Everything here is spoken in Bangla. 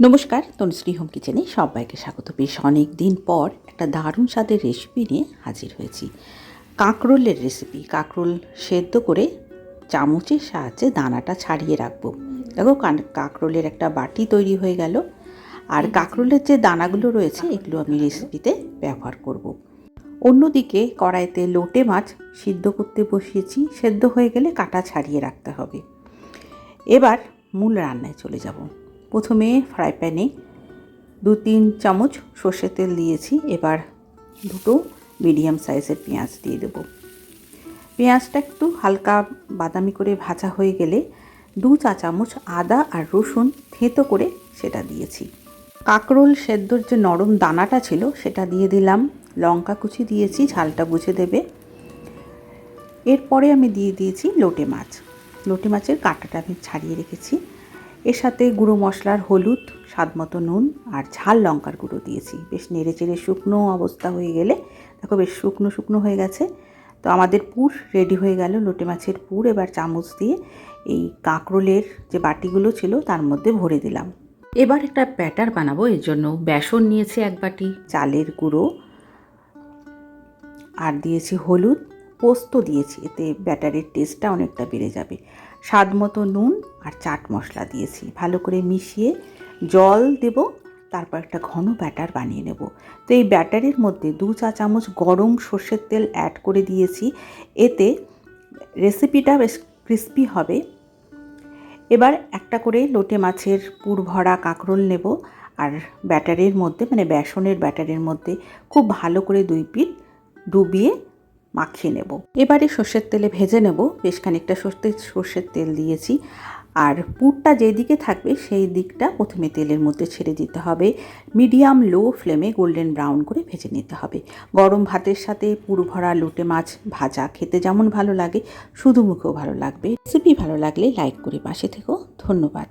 নমস্কার, তনুশ্রী হোম কিচেনে সবাইকে স্বাগত। বেশ অনেক দিন পর একটা দারুণ স্বাদের রেসিপি নিয়ে হাজির হয়েছি। কাঁকরোলের রেসিপি। কাঁকরোল সেদ্ধ করে চামচের সাহায্যে দানাটা ছাড়িয়ে রাখবো। দেখো, কাঁকরোলের একটা বাটি তৈরি হয়ে গেল। আর কাঁকরোলের যে দানাগুলো রয়েছে এগুলো আমি রেসিপিতে ব্যবহার করব। অন্যদিকে কড়াইতে লোটে মাছ সিদ্ধ করতে বসিয়েছি। সেদ্ধ হয়ে গেলে কাটা ছাড়িয়ে রাখতে হবে। এবার মূল রান্নায় চলে যাব। প্রথমে ফ্রাই প্যানে 2-3 চামচ সর্ষের তেল দিয়েছি। এবার দুটো মিডিয়াম সাইজের পেঁয়াজ দিয়ে দেব। পেঁয়াজটা একটু হালকা বাদামি করে ভাজা হয়ে গেলে 2 চা চামচ আদা আর রসুন থেঁতো করে সেটা দিয়েছি। কাঁকরোল সেদ্ধর যে নরম দানাটা ছিল সেটা দিয়ে দিলাম। লঙ্কা কুচি দিয়েছি, ঝালটা বুঝে দেবে। এরপরে আমি দিয়ে দিয়েছি লোটে মাছ। লোটে মাছের কাঁটাটা আমি ছাড়িয়ে রেখেছি। এর সাথে গুঁড়ো মশলার হলুদ, স্বাদ মতো নুন আর ঝাল লঙ্কার গুঁড়ো দিয়েছি। বেশ নেড়ে চেড়ে শুকনো অবস্থা হয়ে গেলে, দেখো বেশ শুকনো শুকনো হয়ে গেছে। তো আমাদের পুর রেডি হয়ে গেল, লোটে মাছের পুর। এবার চামচ দিয়ে এই কাঁকরোলের যে বাটিগুলো ছিল তার মধ্যে ভরে দিলাম। এবার একটা ব্যাটার বানাবো। এর জন্য বেসন নিয়েছি 1 বাটি, চালের গুঁড়ো আর দিয়েছি হলুদ, পোস্ত দিয়েছি, এতে ব্যাটারের টেস্টটা অনেকটা বেড়ে যাবে। স্বাদ মতো নুন আর চাট মশলা দিয়েছি। ভালো করে মিশিয়ে জল দেব, তারপর একটা ঘন ব্যাটার বানিয়ে নেব। তো এই ব্যাটারের মধ্যে 2 চা চামচ গরম সর্ষের তেল অ্যাড করে দিয়েছি। এতে রেসিপিটা বেশ ক্রিস্পি হবে। এবার একটা করে লোটে মাছের পুর ভরা কাঁকরোল নেব আর ব্যাটারের মধ্যে, মানে বেসনের ব্যাটারের মধ্যে খুব ভালো করে 2 পিঠ ডুবিয়ে মাখিয়ে নেব। এবারে সর্ষের তেলে ভেজে নেব। বেশ খানিকটা সর্ষের তেল দিয়েছি। আর পুরটা যেদিকে থাকবে সেই দিকটা প্রথমে তেলের মধ্যে ছেড়ে দিতে হবে। মিডিয়াম লো ফ্লেমে গোল্ডেন ব্রাউন করে ভেজে নিতে হবে। গরম ভাতের সাথে পুর ভরা লোটে মাছ ভাজা খেতে যেমন ভালো লাগে, শুধু মুখেও ভালো লাগবে। রেসিপি ভালো লাগলে লাইক করে পাশে থেকো। ধন্যবাদ।